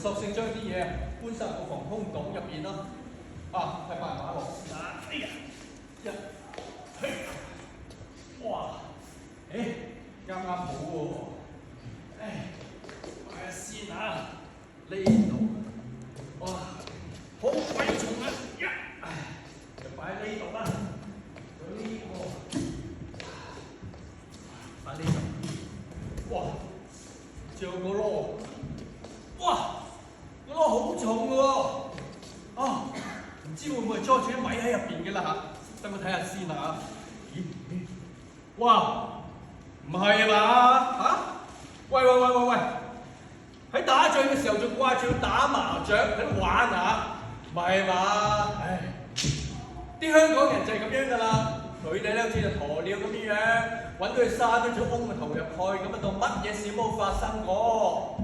索性將啲嘢搬晒入個防空洞入邊啦。啊，係慢馬路。哎呀，嘿，哇，誒，啱啱好喎。誒，擺下先啊，呢度，哇，好鬼重啊！就擺喺呢度啦。仲有呢個，擺呢度。哇！仲有個籮，哇！個籮好重嘅喎，啊！唔知會唔會裝住啲米喺入邊嘅啦嚇？等我睇下先啊！咦？哇！唔係嘛嚇？喂！喺打仗嘅時候仲掛住要打麻雀喺度玩啊？唔係嘛？唉！啲香港人就係咁樣㗎啦，佢哋咧好似隻鴕鳥咁樣，揾到隻沙跟住嗡個頭入去，咁啊當乜嘢事冇發生過。